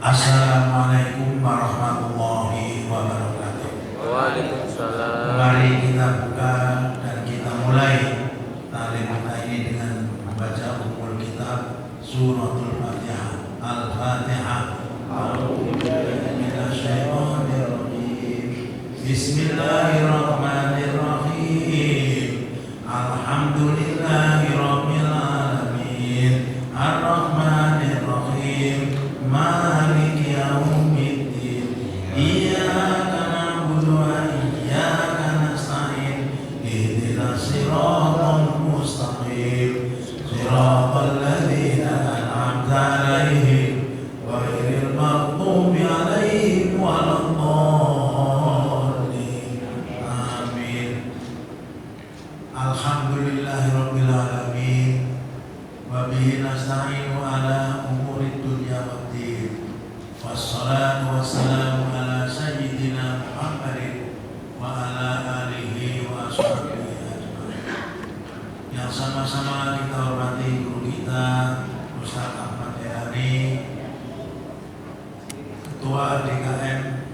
Assalamualaikum warahmatullahi wabarakatuh. Waalaikumsalam. Mari kita buka dan kita mulai talim kita ini dengan membaca Ummul Kitab Suratul Fatihah. Al-Fatihah. A'udzubillahi minasyaitonir rajim. Bismillahirrahmanirrahim. Alhamdulillahirabbil alamin. Ar-Rahmanir Rahim. Maliki yaumiddin. Iyyaka na'budu wa iyyaka nasta'in. Ihdinas siratal mustaqim. Siratal ladzina an'amta 'alaihim ghairil maghdubi 'alaihim waladdallin. Amin. Alhamdulillahirabbil alamin. Wa bihi nasta'inu ala umurid dunya waddin. Wassalatu wassalamu ala sayyidina Muhammadin wa ala alihi wa ashabihi ajma'in. Yang sama-sama kita hormati guru kita Ustaz Ahmad Yani, Ketua DKM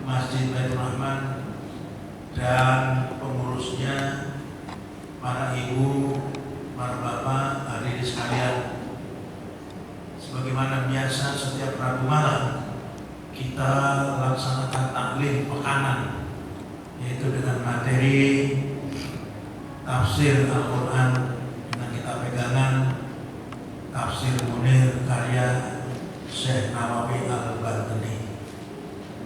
Masjid Baitur Rahman, dan pengurusnya, para ibu, para bapak, hadirin sekalian. Sebagaimana biasa setiap Rabu malam kita laksanakan taklim pekanan, yaitu dengan materi tafsir Al-Quran dengan kita pegangan Tafsir Munir karya Syekh Nawawi Al-Bantani,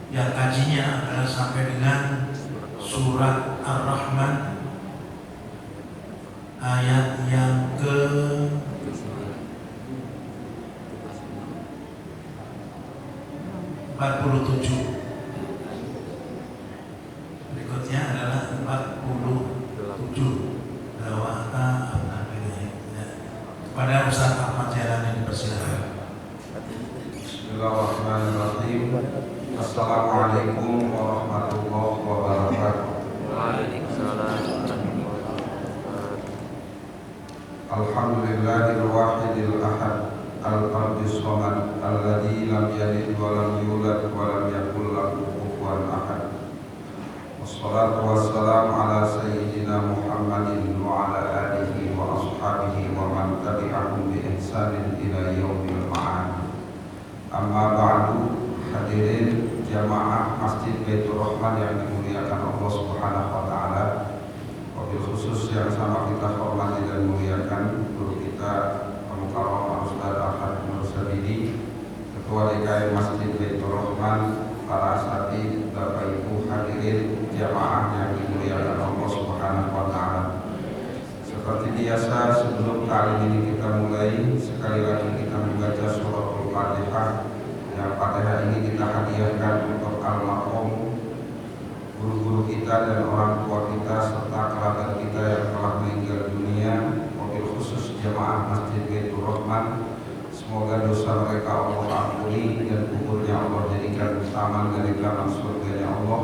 yang kajinya adalah sampai dengan surat Ar-Rahman ayat yang ke 47. Berikutnya adalah 47. Dawata kepada Ustaz Ahmad Jalani dipersilakan. Bismillahirrahmanirrahim. Assalamualaikum warahmatullahi wabarakatuh. Waalaikumsalam. Alhamdulillahil wahidil ahad al-fardis samad alladzi lam yalid wa lam yulad wa lam yakul lahu kufuwan ahad. Wassalatu wassalamu ala sayyidina Muhammadin wa ala alihi wa ashabihi wa man tabi'ahum bi ihsanin ila yaumil ma'ad. Amma ba'du, hadirin jamaah Masjid Baitur Rahman yang dimuliakan Allah Subhanahu wa taala. Wabil khusus yang sama kita hormati dan muliakan guru kita Al-Mukarram Ustaz Ahmad Mursabidi, Ketua DKM Masjid Baitur Rahman, para asatidz, Bapak Ibu hadirin jamaah yang dimuliakan Allah Subhanahu wa taala. Seperti biasa, sebelum kali ini kita mulai, sekali lagi kita membaca suratul Fatihah. Yang Fatihah ini kita hadiahkan untuk almarhum guru-guru kita dan orang tua kita serta kerabat kita yang telah meninggal dunia. Wabil khusus jamaah Masjid Baitur Rahman, semoga dosa mereka Allah ampuni dan kuburnya Allah jadikan taman dari taman surganya Allah.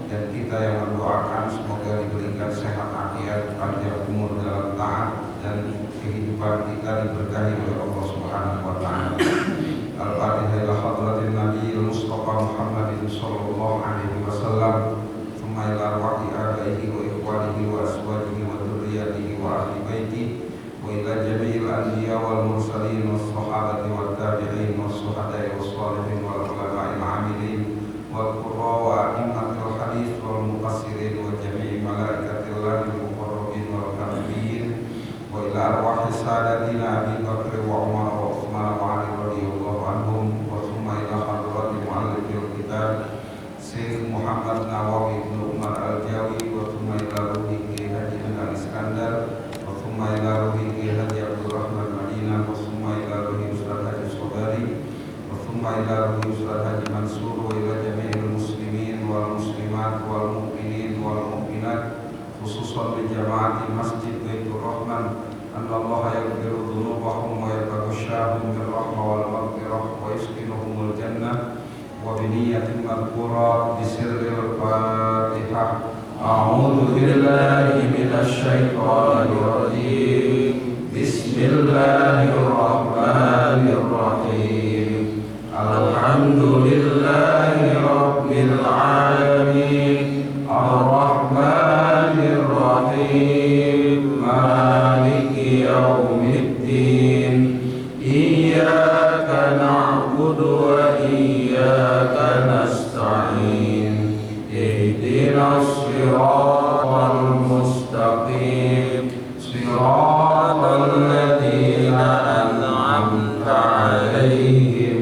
Dan kita yang mendoakan semoga diberikan sehat afiat, panjang umur dalam taat, dan kehidupan kita diberkahi oleh Allah Subhanahu wa taala. Al-Fatihah ila hadratin Nabiyil Mustafa Muhammadin sallallahu alaihi wasallam. Tsumma ila arwahi abaihi wa ikhwanihi wa azwajihi wa dzurriyyatihi wa ahli baiti wa ila jami'il anbiya wal mursalin was sahabati wat tabi'in was syuhada'i was shalihin wal ulama'il 'amilin wal qurra wa a'immatil hadits wal mufassirin wa jami'i malaikatillahi سادتنا أبي بكر وعمر وعثمان وعلي رضي الله عنهم وثم إلى حضرات مؤلف الكتاب Syekh Muhammad Nawawi bin Umar Al-Jawi وثم إلى روحه Haji Al-Iskandar وثم إلى روحه Haji Abdul Rahman Madinah وثم إلى روحه Ustaz Haji Sobari وثم إلى روحه Ustaz Haji Mansur وإلى جميع المسلمين والمسلمات والمؤمنين والمؤمنات خصوصا لجماعة مسجد بيت الرحمن أن الله يغفر ذنوبهم ويتغشاهم بالرحمة والمغفرة ويسكنهم الجنة وبنية مذكورة بسر الفاتحة. أعوذ بالله من الشيطان الرجيم. بسم الله الرحمن الرحيم. الحمد لله رب العالمين الرحمن الرحيم مالك يوم الدين إياك نعبد وإياك نستعين اهدنا الصراط المستقيم صراط الذين أنعمت عليهم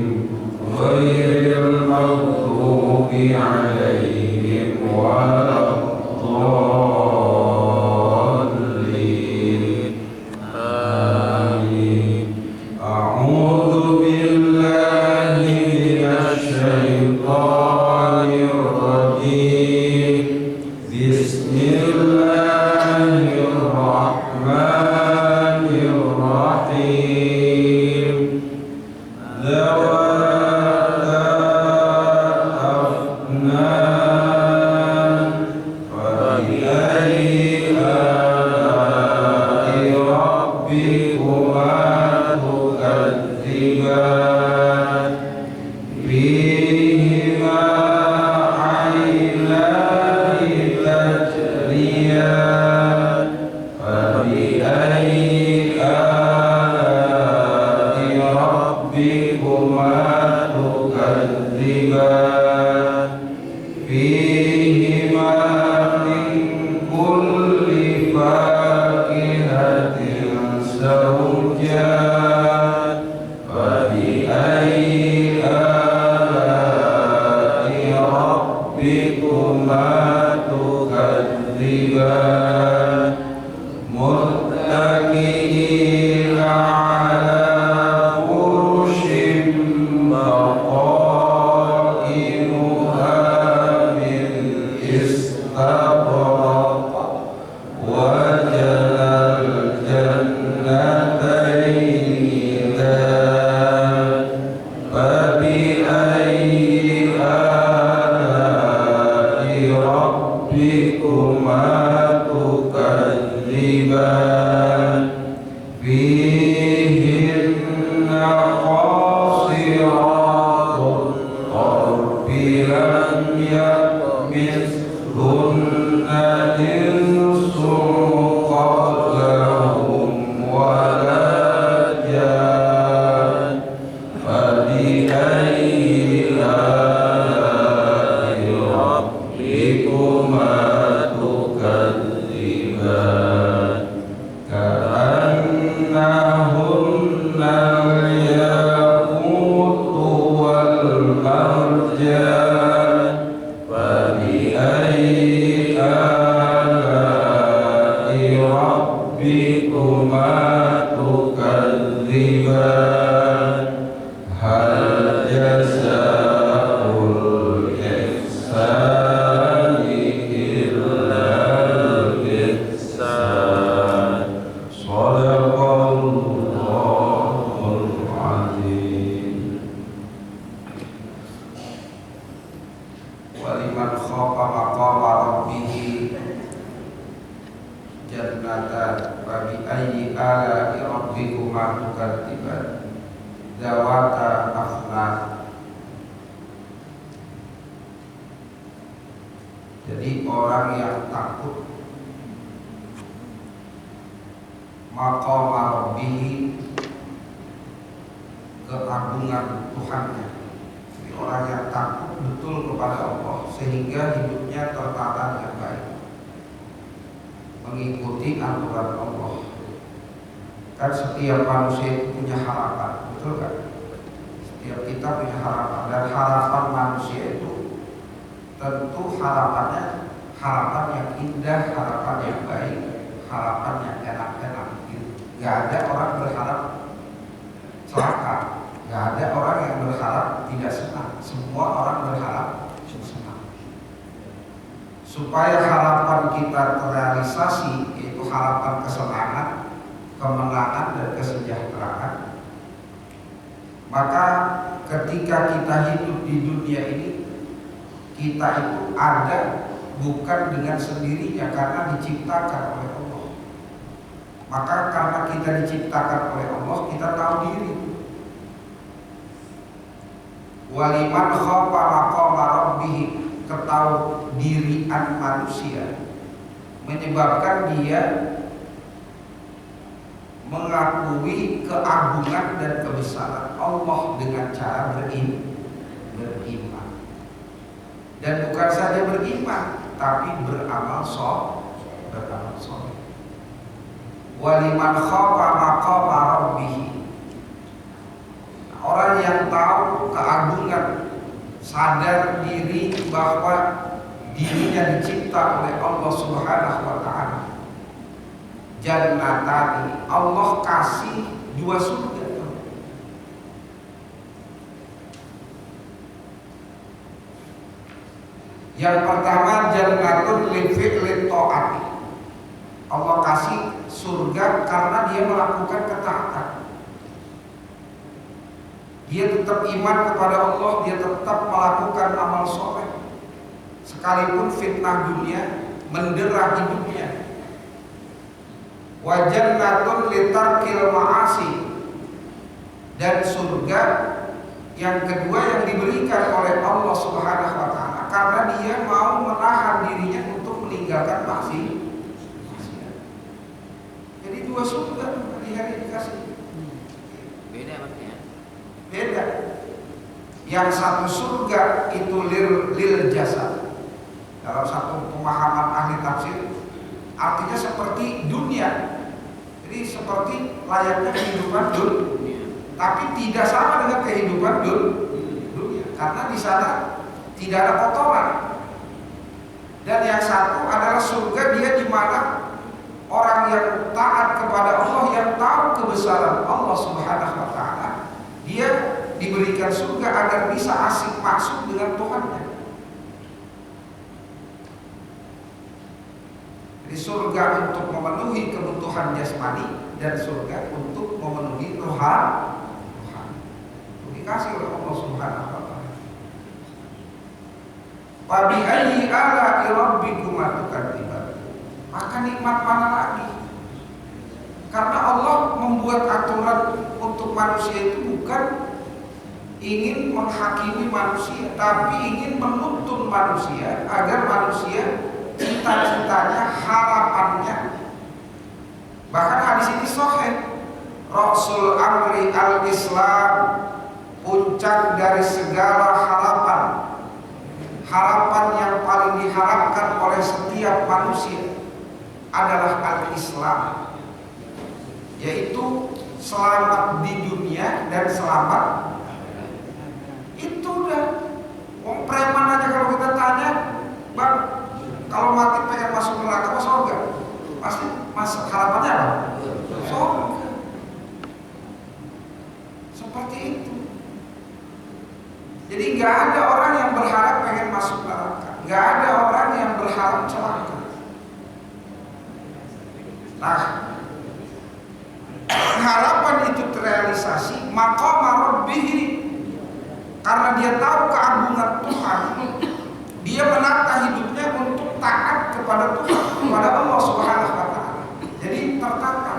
غير المغضوب عليهم ولا الضالين آمين. أعوذ بالله من الشيطان الرجيم. بسم الله الرحمن الرحيم. ذواتا أفنان فبأي آلاء ربكما تكذبان فيهما عينان تجريان فبأي آلاء ربكما تكذبان فيهما من كل فاكهة زوجان فبأي آلاء ربكما تكذبان متكئين على فرش بطائنها من استبرق وجنى الجنتين دان فبأي آلاء ربكما تكذبان فيهن قاصرات الطرف لم يطمثهن إنس قبلهم ولا جان فبأي آلاء ربكما تكذبان كأنهن الياقوت والمرجان فبأي آلاء ربكما تكذبان هل جزاء الإحسان إلا الإحسان. صدق الله العظيم. ولمن خاف مقام ربه جنتان فبأي آلاء ربكما تكذبان ذواتا أفنان. Jadi orang yang takut maqama rabbih, keagungan Tuhannya. Jadi orang yang takut betul kepada Allah sehingga hidupnya tertata dengan baik, mengikuti aturan Allah. Kan setiap manusia itu punya harapan, betul kan? Setiap kita punya harapan, dan harapan manusia itu tentu harapannya harapan yang indah, harapan yang baik, harapan yang enak-enak gitu. Gak ada orang berharap celaka, gak ada orang yang berharap tidak senang. Semua orang berharap senang. Supaya harapan kita terrealisasi, yaitu harapan kesenangan, kemenangan dan kesejahteraan, maka ketika kita hidup di dunia ini, kita itu ada bukan dengan sendirinya, karena diciptakan oleh Allah. Maka karena kita diciptakan oleh Allah, kita tahu diri. Waliman khafa maqama rabbih, ketahui dirian manusia menyebabkan dia mengakui keagungan dan kebesaran Allah dengan cara beriman. Dan bukan saja beriman, tapi beramal soleh. Waliman khafa maqama rabbih, orang yang tahu keagungan, sadar diri bahwa dirinya dicipta oleh Allah Subhanahu wa taala. Jannatani, Allah kasih 2 surga. Yang pertama jannatun li fi'li ta'ati. Allah kasih surga karena dia melakukan ketaatan. Dia tetap iman kepada Allah, dia tetap melakukan amal soleh, sekalipun fitnah dunia mendera hidupnya. Wa jannatun li tarkil ma'asi, dan surga yang kedua yang diberikan oleh Allah Subhanahu wa taala karena dia mau menahan dirinya untuk meninggalkan maksiat. Jadi 2 surga di hari dikasih. Beda maksudnya. Beda. Yang satu surga itu lil jasad. Dalam satu pemahaman ahli tafsir, artinya seperti dunia. Jadi seperti layaknya kehidupan dunia, tapi tidak sama dengan kehidupan dunia, karena di sana tidak ada kotoran. Dan yang satu adalah surga, dia di mana orang yang taat kepada Allah, yang tahu kebesaran Allah Subhanahu wa taala, dia diberikan surga agar bisa asik masuk dengan Tuhannya. Jadi surga untuk memenuhi kebutuhan jasmani, dan surga untuk memenuhi rohani. Dikasih oleh Allah Subhanahu wa taala. Fa bi ayyi ala'i rabbikuma tukadziban. Maka nikmat mana lagi? Karena Allah membuat aturan untuk manusia itu bukan ingin menghakimi manusia, tapi ingin menuntun manusia agar manusia cita-citanya, harapannya. Bahkan hadis ini sahih, Rasul amri al-Islam, puncak dari segala harapan, harapan yang paling diharapkan oleh setiap manusia adalah al-Islam, yaitu selamat di dunia dan selamat. Itu udah, wong preman aja kalau kita tanya, Bang, kalau mati pengen masuk neraka atau surga? Pasti harapannya apa? Surga. Seperti itu. Jadi nggak ada orang yang berharap pengen masuk neraka, nggak ada orang yang berharap celaka. Nah, harapan itu terrealisasi maqama rabbih, karena dia tahu keagungan Tuhan. Dia menata hidupnya untuk taat kepada Tuhan, kepada Allah Subhanahu wa taala. Jadi tertata.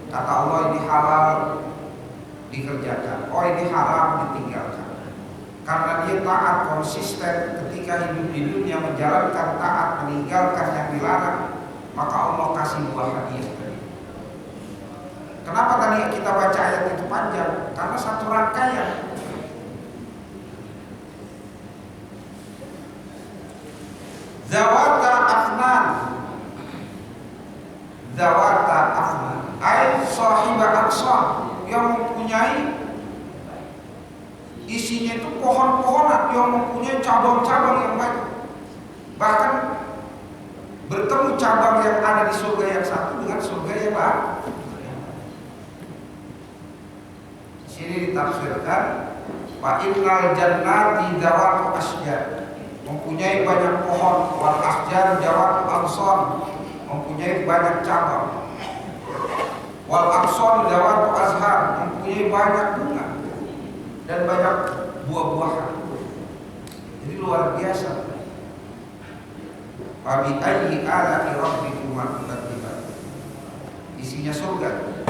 Kata Allah, ini halal dikerjakan, oh ini haram ditinggalkan. Karena dia taat konsisten ketika hidup di dunia, menjalankan taat, meninggalkan yang dilarang, maka Allah kasih 2 hadiah. Kenapa tadi kita baca ayat itu panjang? Karena satu rangkaian. Zawata afnan, zawata afnan, ay sahiba aqsam, yang mempunyai isinya itu pohon-pohonan yang mempunyai cabang-cabang yang banyak. Bahkan bertemu cabang yang ada di surga yang satu dengan surga yang lain. Di sini ditafsirkan fa innal jannati zawatu asjar, mempunyai banyak pohon, wal asjar zawatu aqsam, mempunyai banyak cabang, wal aqsam zawatu azhar, mempunyai banyak bunga dan banyak buah-buahan. Jadi luar biasa. Fa bi ayyi ala'i rabbikuma tukadziban, isinya surga.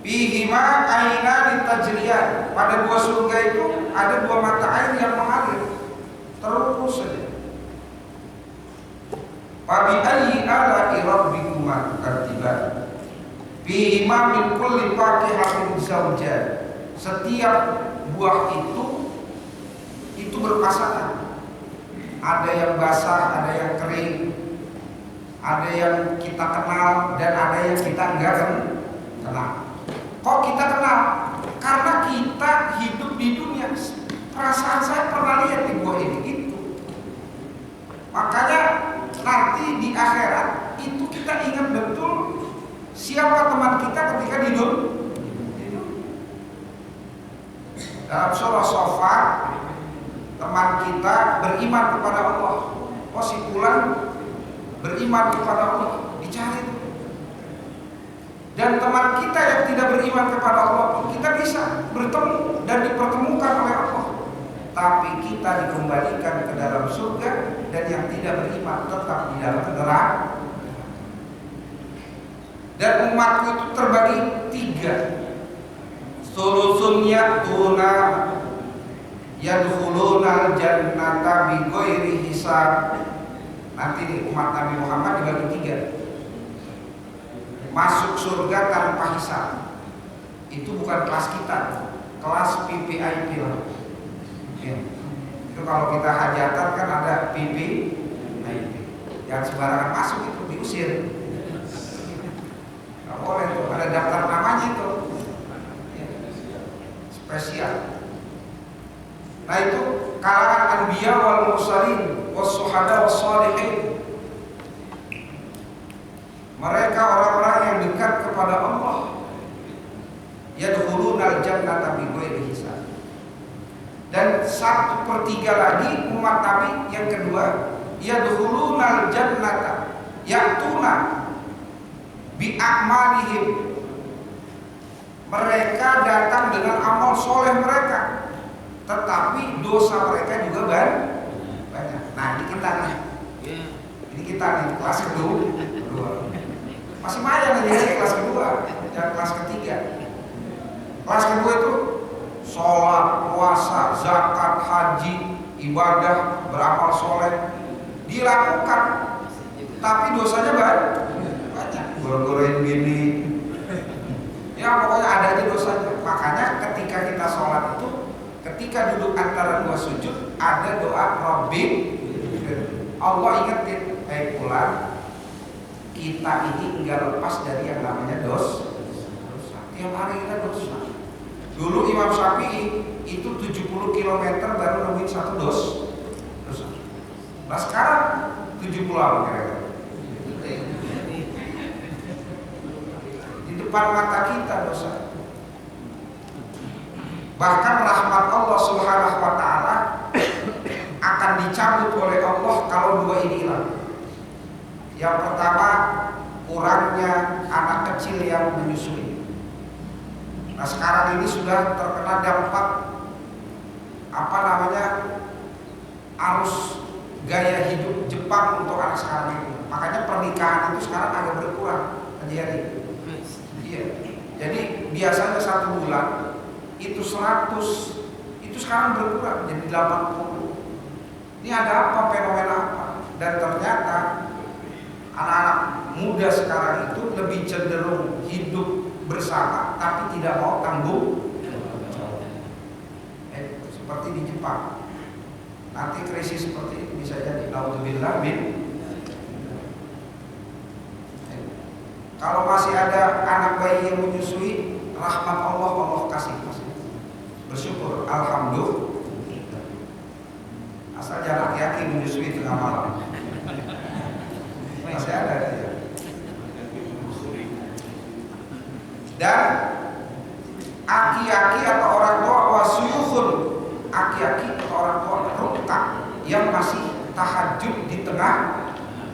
Fihima ainani tajriyan, pada dua surga itu ada dua mata air yang mengalir terus saja. Fa bi ayyi ala'i rabbikuma tukadziban, fihima min kulli fakihatin zawjan, setiap buah itu berpasangan. Ada yang basah, ada yang kering, ada yang kita kenal dan ada yang kita enggak kenal. Kok kita kenal? Karena kita hidup di dunia. Perasaan saya pernah lihat di buah ini itu. Makanya nanti di akhirat itu kita ingat betul siapa teman kita ketika di dunia. Dalam surah Shofar, teman kita beriman kepada Allah. Oh, si fulan beriman kepada Allah, dicari. Dan teman kita yang tidak beriman kepada Allah pun kita bisa bertemu dan dipertemukan oleh Allah. Tapi kita dikembalikan ke dalam surga, dan yang tidak beriman tetap di dalam neraka. Dan umatku itu terbagi tiga. Sulusun ya'tuna yadkhuluna jannata bighairi hisab. Nanti nih umat Nabi Muhammad dibagi tiga. Masuk surga tanpa hisab. Itu bukan kelas kita, kelas PPIP lah. Ya. Itu kalau kita hajatan kan ada PPIP. Yang sembarangan masuk itu diusir. Nggak boleh tuh, ada daftar namanya itu. Ya. Spesial. Nah itu kalangan anbiya wal mursalin was syuhada was shalihin. Mereka orang-orang yang dekat kepada Allah. Yadkhulunal jannata bighairi hisab. Dan 1/3 lagi umat Nabi yang kedua, yadkhulunal jannata ya'tuna bi a'malihim. Mereka datang dengan amal soleh mereka, tetapi dosa mereka juga banyak. Nah ini kita nih, ini kita nih kelas kedua. Masih banyak nih ya kelas kedua dan kelas ketiga. Kelas kedua itu sholat, puasa, zakat, haji, ibadah, beramal soleh dilakukan, tapi dosanya banyak. Goro-goroin gini, ya pokoknya ada aja dosanya. Makanya ketika kita sholat itu, ketika duduk antara dua sujud, ada doa Rabbi. Allah ingetin, pulang, kita ini enggak lepas dari yang namanya dosa. Tiap hari kita dosa. Dulu Imam Syafi'i itu 70 km baru nemuin satu dosa. Nah sekarang 70 apa kira-kira? Di depan mata kita dosa. Bahkan rahmat Allah Subhanahu wa taala akan dicabut oleh Allah kalau dua ini hilang. Yang pertama, kurangnya anak kecil yang menyusui. Nah sekarang ini sudah terkena dampak arus gaya hidup Jepang untuk anak sekarang ini. Makanya pernikahan itu sekarang agak berkurang terjadi. Iya. Jadi biasanya 1 bulan itu 100, itu sekarang berkurang jadi 80. Ini ada apa, fenomena apa? Dan ternyata anak-anak muda sekarang itu lebih cenderung hidup bersama tapi tidak mau tanggung. Seperti di Jepang. Nanti krisis seperti itu bisa jadi. Naudzubillah min. Kalau masih ada anak bayi yang menyusui, rahmat Allah, Allah kasih. Bersyukur, alhamdulillah. Asal jangan laki-laki menyusui tengah malam. Masih ada dia. Dan aki-aki atau orang tua wasuyukhun, aki-aki atau orang tua rukka yang masih tahajud di tengah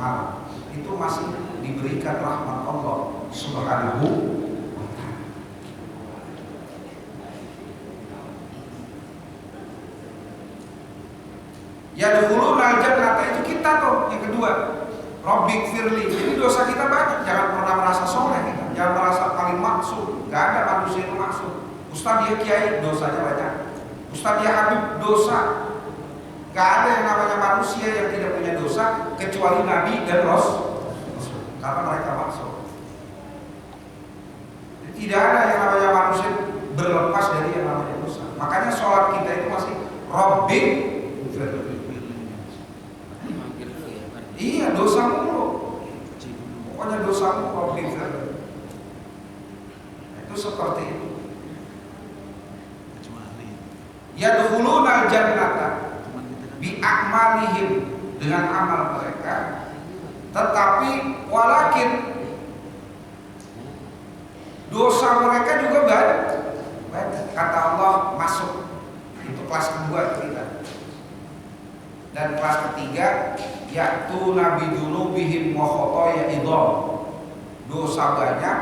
malam, itu masih diberikan rahmat Allah Subhanahu wa ta'ala. Yadkhulunal jannata, itu kita tuh yang kedua. Rabbik firli. Jadi dosa kita banyak, jangan pernah merasa soleh kita, jangan merasa paling maksud. Gak ada manusia yang maksud. Ustaz dia kiai, dosanya banyak. Ustaz dia habib, dosa. Gak ada yang namanya manusia yang tidak punya dosa kecuali Nabi dan Rasul, karena mereka maksud. Tidak ada yang namanya manusia berlepas dari yang namanya dosa. Makanya sholat kita itu masih Rabbik firli. Iya, dosa mulu. Pokoknya dosamu Rabbik firli. Itu seperti itu. Yadkhulunal jannata bi'amalihim, dengan amal mereka, tetapi walakin dosa mereka juga banyak. Kata Allah, masuk. Itu kelas kedua kita. Dan kelas ketiga, ya'tuna bidunubihim wa khotoya idham. Dosa banyak,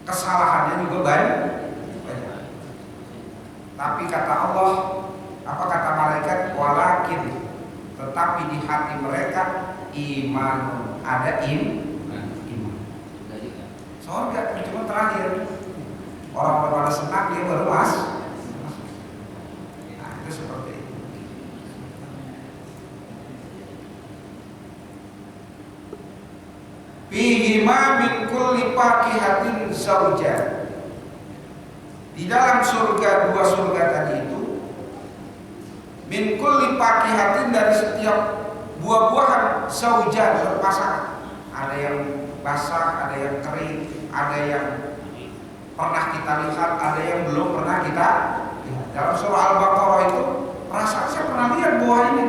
kesalahannya juga banyak. Tapi kata Allah, apa kata malaikat? Walakin, tetapi di hati mereka iman, ada iman. Surga cuma terakhir. Orang pada senang dia baru masuk. Nah, itu seperti itu. Fihima min kulli fakihatin zawjan. Di dalam surga, dua surga tadi itu, min kulli fakihatin, dari setiap buah-buahan zawjan, berpasangan. Ada yang basah, ada yang kering, ada yang pernah kita lihat, ada yang belum pernah kita lihat. Dalam surah Al-Baqarah itu, perasaan saya pernah lihat buah ini.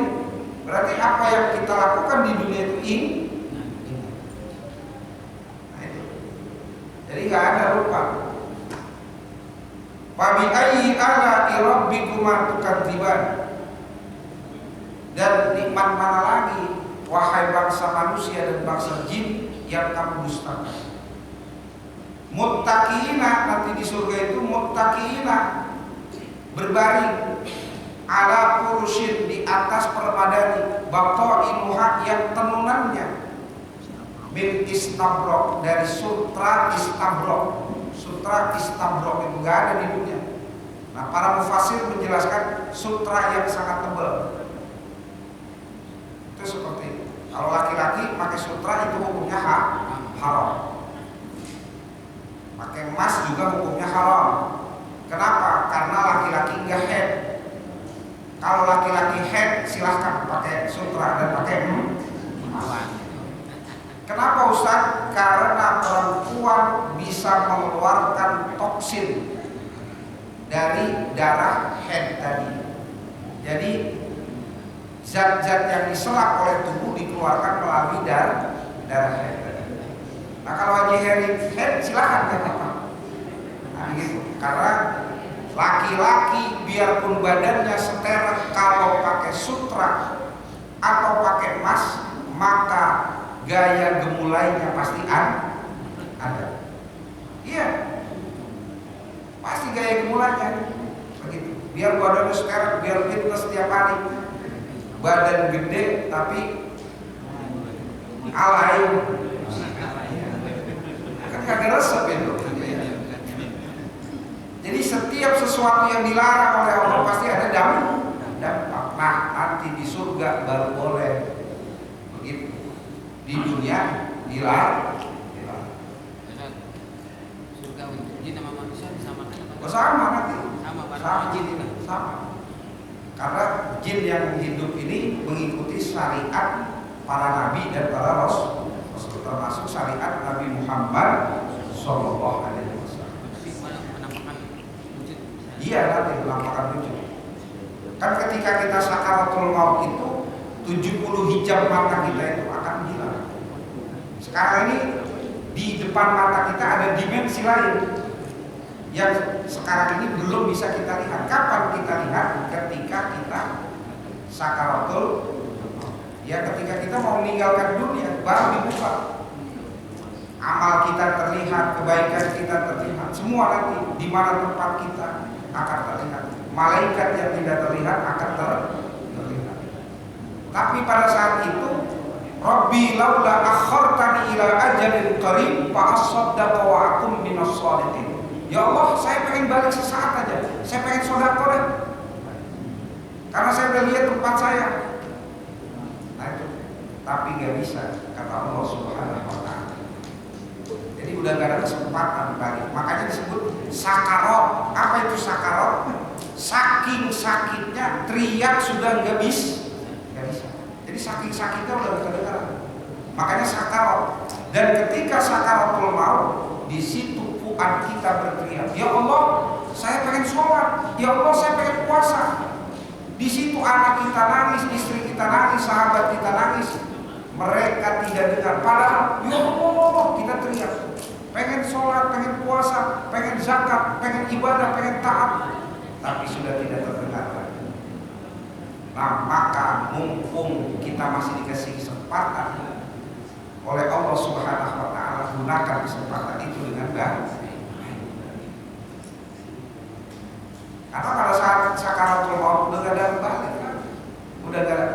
Berarti apa yang kita lakukan di dunia itu ini. Nah, itu. Jadi nggak ada lupa. Wa bi ayyi ala'i rabbikuma tukadziban. Dan nikmat mana lagi, wahai bangsa manusia dan bangsa jin, yang kamu dustakan. Muttaqina, nanti di surga itu muttaqina, berbaring, ala furushin, di atas permadani, baqainuha, yang tenunannya min istabrok, dari sutra istabrok. Sutra istabrok itu gak ada di dunia. Nah, para mufasir menjelaskan sutra yang sangat tebal. Itu seperti itu. Kalau laki-laki pakai sutra itu hukumnya haram. Pakai emas juga hukumnya haram. Kenapa? Karena laki-laki enggak head. Kalau laki-laki head silahkan pakai sutra dan pakai emas. Kenapa Ustaz? Karena perempuan bisa mengeluarkan toksin dari darah head tadi. Jadi zat-zat yang diserap oleh tubuh dikeluarkan melalui darah head. Nah, kalau Haji Heri head silahkan kan apa? Nah, gitu. Karena laki-laki biarpun badannya seterek, kalau pakai sutra atau pakai emas, maka gaya gemulainya pasti ada. Iya, pasti gaya gemulainya begitu. Biar badannya sekarang, biar fitness setiap hari, badan gede tapi alay, kan kagak resep itu. Jadi setiap sesuatu yang dilarang oleh Allah pasti ada dampak. Nah, nanti di surga baru boleh begitu. Di dunia dilarang. Surga untuk jin sama manusia disamakan apa? Sama nanti. Sama jin itu. Sama. Karena jin yang hidup ini mengikuti syariat para nabi dan para rasul. termasuk syariat Nabi Muhammad Sallallahu Alaihi Wasallam. Tapi penampakan wujud. Iya, nanti penampakan wujud. Kan ketika kita sakaratul maut itu 70 hijab mata kita itu akan hilang. Sekarang ini di depan mata kita ada dimensi lain yang sekarang ini belum bisa kita lihat. Kapan kita lihat? Ketika kita sakaratul, ya ketika kita mau meninggalkan dunia baru dibuka. Amal kita terlihat, kebaikan kita terlihat, semua nanti di mana tempat kita akan terlihat. Malaikat yang tidak terlihat akan terlihat. Tapi pada saat itu, Rabbi laula akhartani ila ajalin qarib fa asaddaqa wa akum minas shalihin. Ya Allah, saya pengen balik sesaat aja. Saya pengen sedekah deh. Karena saya udah lihat tempat saya. Nah itu. Tapi nggak bisa, kata Allah Subhanahu wa taala. Jadi udah gak ada kesempatan balik. Makanya disebut sakarot. Apa itu sakarot? Saking sakitnya teriak sudah nggak bisa. Jadi saking sakitnya udah gak kedengaran. Makanya sakarot. Dan ketika sakaratul maut, di situ fuad kita berteriak, ya Allah, saya pengen sholat. Ya Allah, saya pengen puasa. Di situ anak kita nangis, istri kita nangis, sahabat kita nangis. Mereka tidak dengar. Padahal, ya Allah, kita teriak. Pengen sholat, pengen puasa, pengen zakat, pengen ibadah, pengen taat. Tapi sudah tidak terdengar lagi. Nah, maka mumpung kita masih dikasih kesempatan oleh Allah Subhanahu wa taala, gunakan kesempatan itu dengan baik. Karena pada saat sakaratul maut udah gak ada balik kan? Udah gak ada,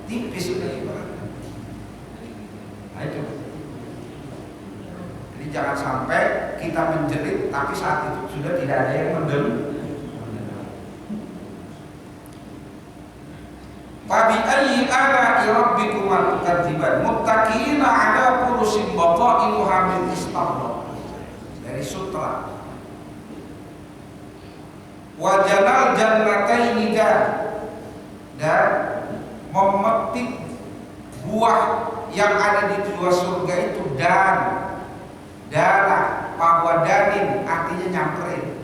tipis udah ibaratnya. Nah itu. Jadi jangan sampai kita menjerit tapi saat itu sudah tidak ada yang mendengar. Fabi ayyi ala'i rabbikuma tukadziban muttaqina 'ala furusin bata'inuha min istabra. Dari sutra. Wa jalal jannataini dan memetik buah yang ada di dua surga itu dana bahwa danin artinya nyamperin.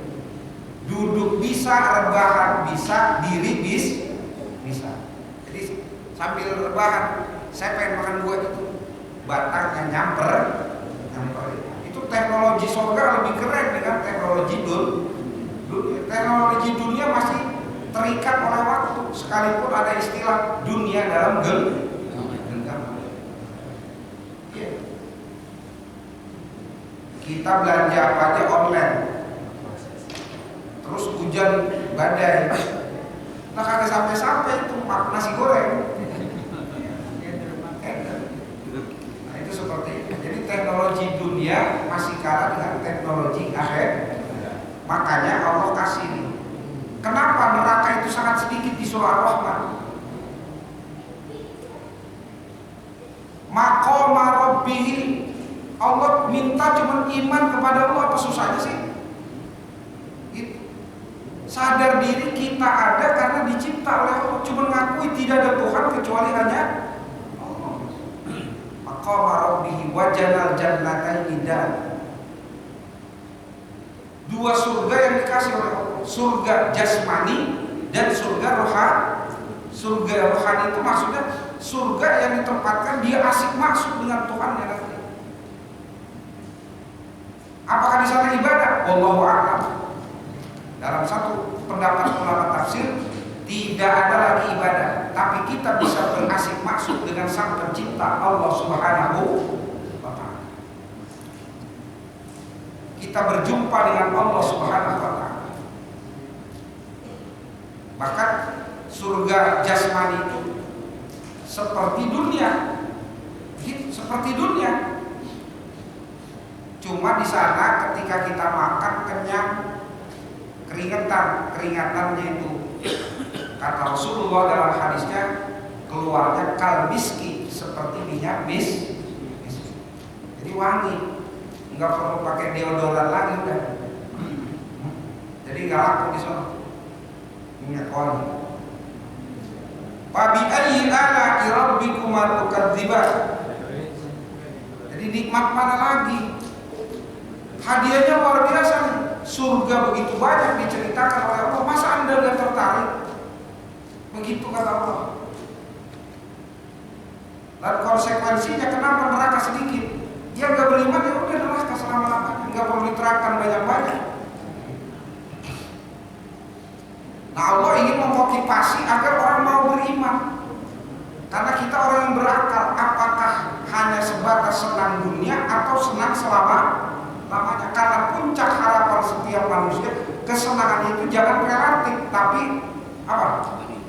Duduk bisa, rebahan bisa, diri bisa. Jadi sambil rebahan, saya pengen makan buah itu, batangnya nyamperin. Itu teknologi surga lebih keren dengan teknologi dunia. Teknologi dunia masih terikat oleh waktu, sekalipun ada istilah dunia dalam genggaman. Ya. Kita belanja apa aja online, terus hujan badai, nah kagak sampai itu nasi goreng. Nah itu seperti itu. Jadi teknologi dunia masih kalah dengan teknologi akhir. Makanya Allah kasih ini. Kenapa neraka itu sangat sedikit di surah Ar-Rahman? Maqama Rabbihi, Allah minta cuma iman kepada Allah, apa susahnya sih? Gitu. Sadar diri kita ada karena dicipta oleh Allah, cuma ngakui tidak ada Tuhan kecuali hanya Allah. Maqama Rabbihi wa janal jannataini dan dua surga yang dikasih oleh Allah, surga jasmani dan surga rohani. Surga rohani itu maksudnya surga yang ditempatkan dia asik masuk dengan Tuhannya nanti. Apakah di sana ibadah? Wallahu a'lam. Dalam satu pendapat ulama tafsir tidak ada lagi ibadah, tapi kita bisa berasik masuk dengan Sang Pencipta Allah Subhanahu wa taala. Kita berjumpa dengan Allah Subhanahu wa taala. Bahkan surga jasmani itu seperti dunia. Seperti dunia. Cuma di sana ketika kita makan kenyang, keringatannya itu kata Rasulullah dalam hadisnya keluarnya kalbiski, seperti minyak misk. Jadi wangi. Nggak perlu pakai deodoran lagi udah. Jadi nggak laku di sana minyak wangi. Fabi ayyi ala'i rabbikuma tukadziban. nikmat mana lagi? Hadiahnya luar biasa nih. Surga begitu banyak diceritakan oleh Allah. Masa Anda gak tertarik? Begitu kata Allah. Dan konsekuensinya kenapa neraka sedikit? Dia gak beriman, ya udah neraka selama-lamanya. Gak perlu diterangkan banyak-banyak. Nah, Allah ingin memotivasi agar orang mau beriman. Karena kita orang yang berakal. Apakah hanya sebatas senang dunia atau senang selama-lamanya? Karena puncak harapan setiap manusia, kesenangan itu jangan relatif, tapi apa?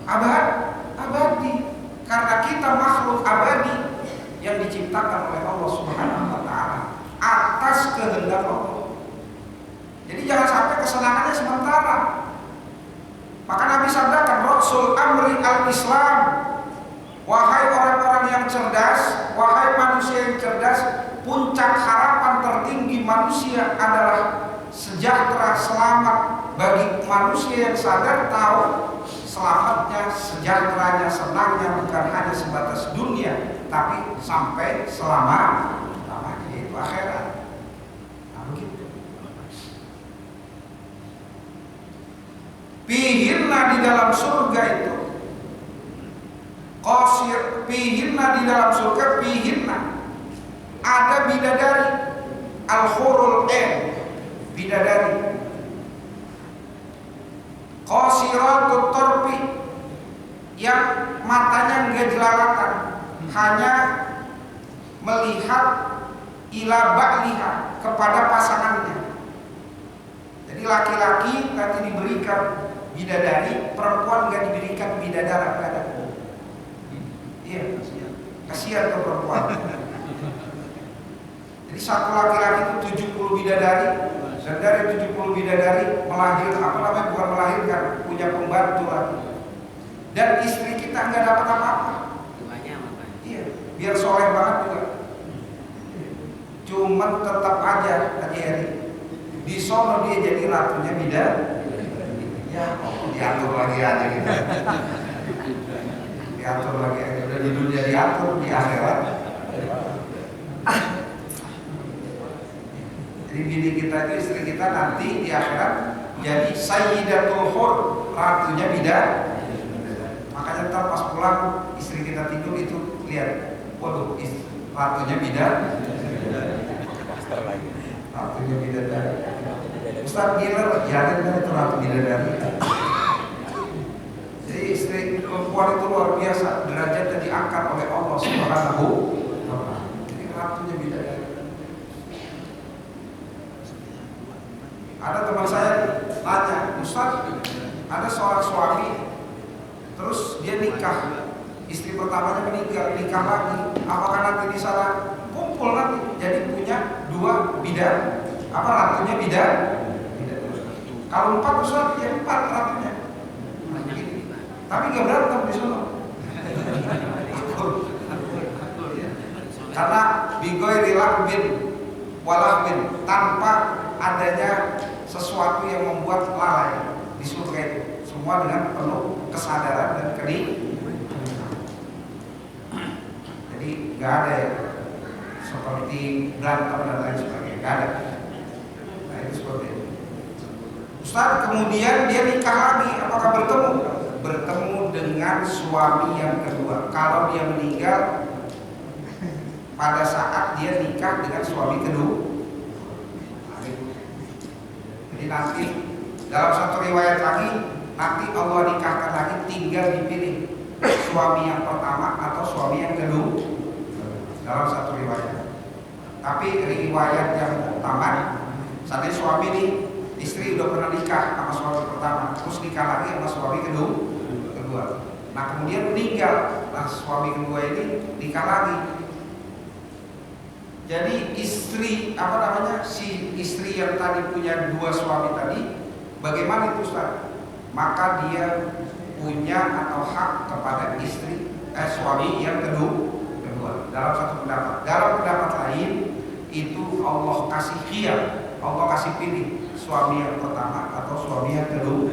Abadi. Karena kita makhluk abadi yang diciptakan oleh Allah Subhanahu wa taala atas kehendak Allah. Jadi jangan sampai kesenangannya sementara. Maka Nabi sabdakan, Rasul Amri al-Islam, wahai orang-orang yang cerdas, wahai manusia yang cerdas, puncak harapan tertinggi manusia adalah sejahtera, selamat. Bagi manusia yang sadar tahu selamatnya, sejahteranya, senangnya bukan hanya sebatas dunia, tapi sampai selama-lamanya, yaitu akhirat. Nah, begitu. Fihinna di dalam surga itu, qasir, fihinna di dalam surga, fihinna ada bidadari, al-hurul ain, bidadari. Qasiratut tarfi, yang matanya enggak jelalatan, hanya melihat ila ba'liha, kepada pasangannya. Jadi laki-laki nanti diberikan bidadari, perempuan enggak diberikan bidadara, enggak ada. Iya, kasihan tuh perempuan. Jadi satu laki-laki itu 70 bidadari. Dan dari 70 bidadari bukan melahirkan, punya pembantu lagi. Dan istri kita nggak dapat apa-apa. Iya, biar soleh banget juga. Cuman tetap aja Haji Heri, di sono dia jadi ratunya bidadari. Ya, diatur lagi aja gitu. Diatur lagi aja. Udah di dunia diatur, di akhirat. Jadi bini kita itu, istri kita nanti di akhirat jadi sayyidatul hur, ratunya bidadari. Makanya ntar pas pulang istri kita tidur itu lihat, waduh, ratunya bidadari. Ratunya bidadari. Ustaz Giler, yakin kan itu ratu bidadari. Jadi istri perempuan itu luar biasa, derajatnya diangkat oleh Allah Subhanahu wa taala. Jadi ratunya bidadari. Ada teman saya tanya, Ustaz, ada seorang suami, terus dia nikah, istri pertamanya meninggal, nikah lagi, apakah nanti di sana kumpul nanti, jadi punya dua bidan, apa ratunya bidan? Kalau 4 Ustaz, ya 4 ratunya. Tapi nggak berantem di sana. Karena bigoy rilahbin walahbin, tanpa adanya sesuatu yang membuat lalai di surga itu, semua dengan penuh kesadaran dan kenikmatan. Jadi nggak ada ya seperti berantem dan lain sebagainya, nggak ada. Nah itu seperti itu. Ustaz, kemudian dia nikah lagi, apakah bertemu dengan suami yang kedua? Kalau dia meninggal pada saat dia nikah dengan suami kedua. Jadi nanti dalam satu riwayat lagi, nanti Allah nikahkan lagi, tinggal dipilih suami yang pertama atau suami yang kedua. Dalam satu riwayat. Tapi riwayat yang utama, saat ini suami ini, istri udah pernah nikah sama suami pertama, terus nikah lagi sama suami kedua. Nah kemudian meninggal, nah suami kedua ini nikah lagi. Jadi istri si istri yang tadi punya 2 suami tadi, bagaimana itu Ustaz? Maka dia punya atau hak kepada suami yang kedua. Dalam satu pendapat. Dalam pendapat lain itu Allah kasih khiyar, Allah kasih pilih suami yang pertama atau suami yang kedua.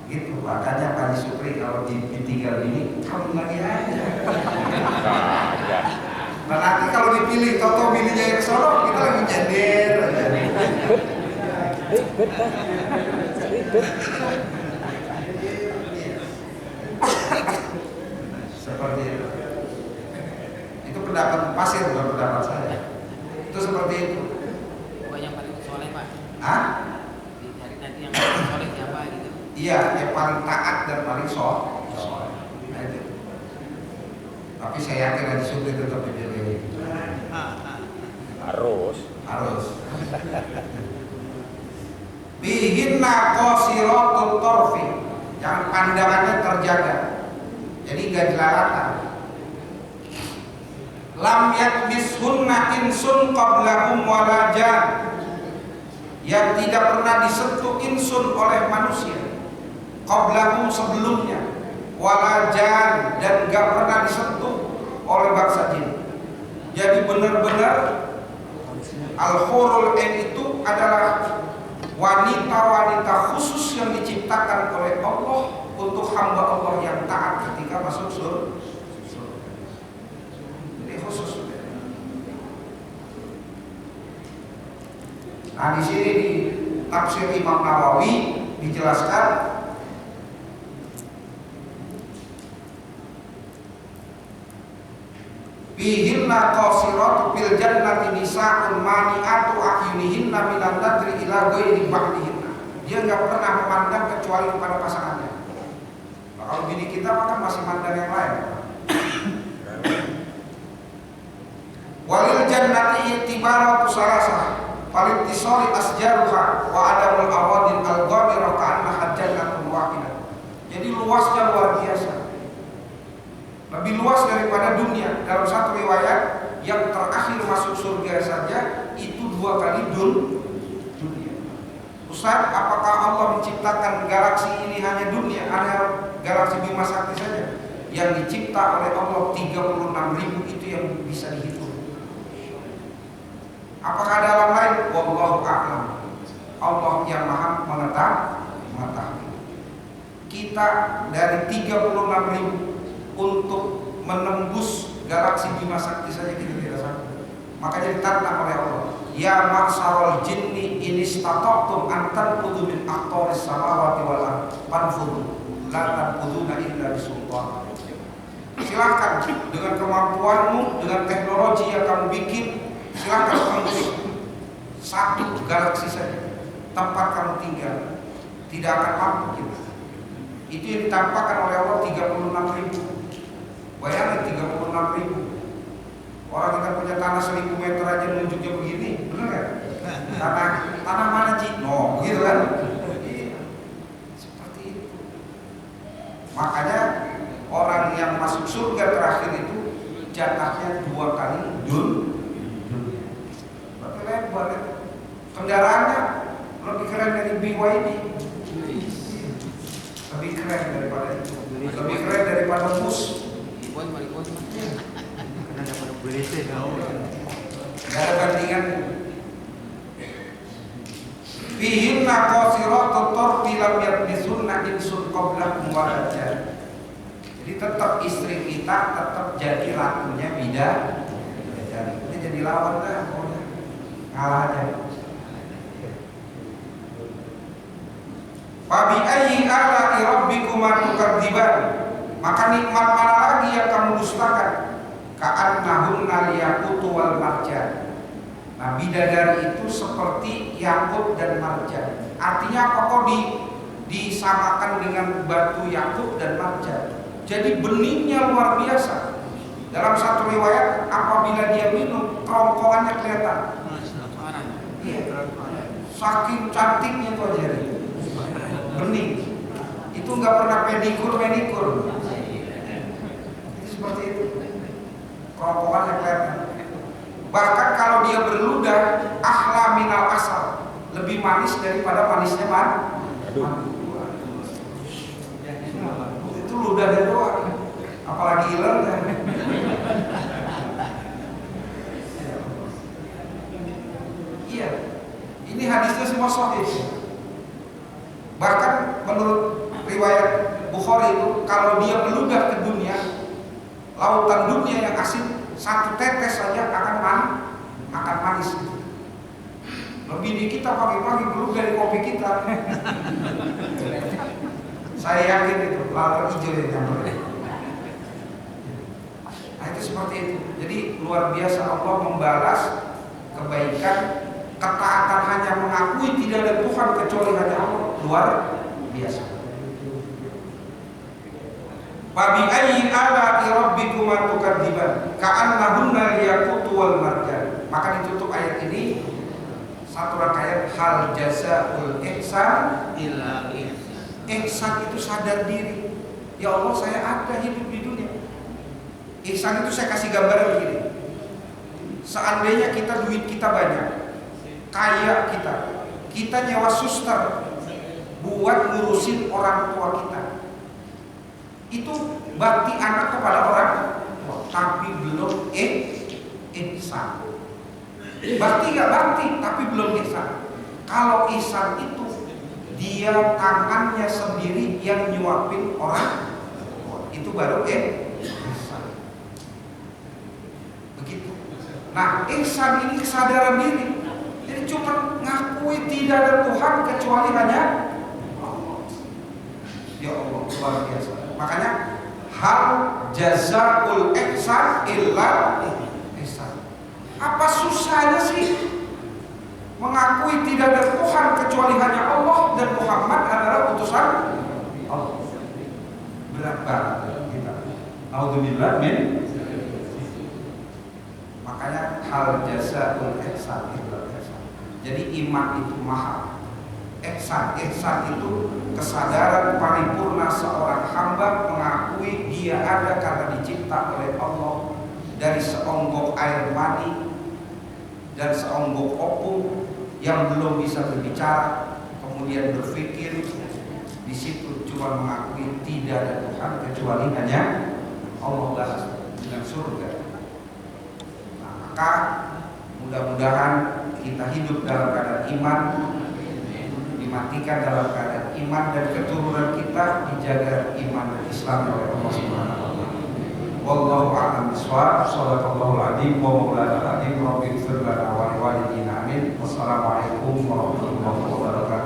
Gitu, makanya Pak Supri kalau ditinggal ini kawin lagi aja. Nah nanti kalau pilih, toto pilihnya yang sono, kita lagi nyender. Seperti itu. Itu pendapat pasir, bukan pendapat saya. Itu seperti itu. Bukan yang paling soleh Pak. Hah? Dicari nanti yang paling soleh siapa gitu. Iya, yang paling taat dan paling soleh. Nah, itu. Tapi saya yakin nanti Supri tetap dipilih. Harus. Bihinna qasiratut tarfi, yang pandangannya terjaga. Jadi enggak jelalatan. Lam yatmishunna insun qablahum wala jan, yang tidak pernah disentuh insun oleh manusia qablahum sebelumnya, wala jan, dan enggak pernah disentuh oleh bangsa jin. Jadi benar-benar al-hurul ain itu adalah wanita-wanita khusus yang diciptakan oleh Allah untuk hamba Allah yang taat ketika masuk surga. Jadi khusus. Nah, di sini di tafsir Imam Nawawi dijelaskan bihinna qasiratu fil jannati nisa'un mani'atu ahyunihinna minan nadri ila ghairi ba'dihinna. Dia enggak pernah memandang kecuali kepada pasangannya. Nah, kalau bini kita maka masih mandang yang lain. Walil jannati itibaratu salasah falintisari asjaruha wa adamul awadin al-ghamira ka'annaha jannatun wahidah. Jadi luasnya luar biasa. Lebih luas daripada dunia. Dalam satu riwayat, yang terakhir masuk surga saja itu 2 kali dunia. Ustaz, apakah Allah menciptakan galaksi ini hanya dunia, hanya galaksi Bima Sakti saja? Yang dicipta oleh Allah 36.000 itu yang bisa dihitung. Apakah ada alam lain? Wallahu a'lam. Allah yang maha mengetahui. Kita dari 36.000 untuk menembus galaksi Bima Sakti saja kita tidak sanggup. Makanya ditantang oleh Allah, ya ma'syarul jinni in istata'tum an tanfudhu min aqtaris samawati wal ardh fanfudhu la tanfudhuna illa bisultan. Silakan dengan kemampuanmu, dengan teknologi yang kamu bikin, silakan tembus satu galaksi saja tempat kamu tinggal, tidak akan mampu kita. Itu yang ditampakkan oleh Allah 36.000. Bayangin 36.000. Orang kita punya tanah 1.000 meter aja nunjuknya begini, benar ya? Tanah mana Ci? No, begitu kan? Seperti itu. Makanya orang yang masuk surga terakhir itu jatahnya 2 kali dunia. Berarti lebar ya. Kendaraannya lebih keren dari BYD. Lebih keren daripada itu. Lebih keren daripada bus. Karena dapat berisi tahu. Gak ada bandingan. Fihinna qasiratut tarfi lam yatmisunna insun qablahum wala jan. Jadi tetap istri kita tetap jadi ratunya bidadari. Ini jadi lawan dah, ngalah aja. Fabi ayyi ala'i rabbikuma tukadziban. Maka nikmat mana lagi yang kamu dustakan? Ka'annahunna al-yaqutu wal marjan. Nah, bidadari itu seperti yakut dan marjan. Artinya apa kok disamakan dengan batu yakut dan marjan? Jadi beningnya luar biasa. Dalam satu riwayat, apabila dia minum, kerongkongannya kelihatan. Iya, saking cantiknya tuh aja. Bening. Itu nggak pernah pedikur. Seperti itu. Kerongkongannya kelihatan. Bahkan kalau dia berludah, ahla minal asal, lebih manis daripada manisnya madu. Itu ludahnya doang, apalagi iler kan. Iya, ini hadisnya semua sahih. Bahkan menurut riwayat Bukhari itu, kalau dia meludah ke dunia, lautan dunia yang asin, 1 tetes saja akan bini kita pagi-pagi belum dari kopi kita. Saya yakin itu lalur hijau yang nyamper. Nah itu seperti itu. Jadi luar biasa Allah membalas kebaikan, ketaatan hanya mengakui tidak ada Tuhan kecuali hanya Allah. Luar biasa. Fabi ayyi ala'i rabbikuma tukadziban ka'annahunna al-yaqutu wal marjan. Maka ditutup ayat ini satu rangkaian hal jazaul ihsan illa ihsan. Ihsan itu sadar diri. Ya Allah, saya ada hidup di dunia. Ihsan itu saya kasih gambaran begini. Seandainya kita duit kita banyak, kaya kita nyewa suster buat ngurusin orang tua kita. Itu bakti anak kepada orang tua, tapi belum ihsan. Bakti gak bakti, tapi belum ihsan. Kalau ihsan itu dia tangannya sendiri yang nyuapin orang tua, itu baru ihsan. Begitu. Nah, ihsan ini kesadaran diri. Jadi cuma ngakui tidak ada Tuhan kecuali hanya Allah. Ya Allah, luar biasa. Makanya hal jazaul ihsan illa ihsan. Apa susahnya sih mengakui tidak ada Tuhan kecuali hanya Allah dan Muhammad adalah utusan Allah? Berat banget kita. Alhamdulillah min. Makanya hal jazaul ihsan illa ihsan. Jadi iman itu mahal. Ihsan itu kesadaran paripurna seorang hamba mengakui dia ada karena dicipta oleh Allah dari seonggok air mani dan seonggok opung yang belum bisa berbicara, kemudian berpikir. Di situ cuma mengakui tidak ada Tuhan kecuali hanya Allah balas dengan surga. Nah, maka mudah-mudahan kita hidup dalam keadaan iman, dimatikan dalam keadaan iman, dan keturunan kita dijaga iman dan Islam oleh Allah Subhanahu wa taala. Wallahu a'lam bishawab. Shallallahul adzim wa maulana adzim. Rabbil ighfir lana wa liwalidina amin. Wassalamualaikum warahmatullahi wabarakatuh.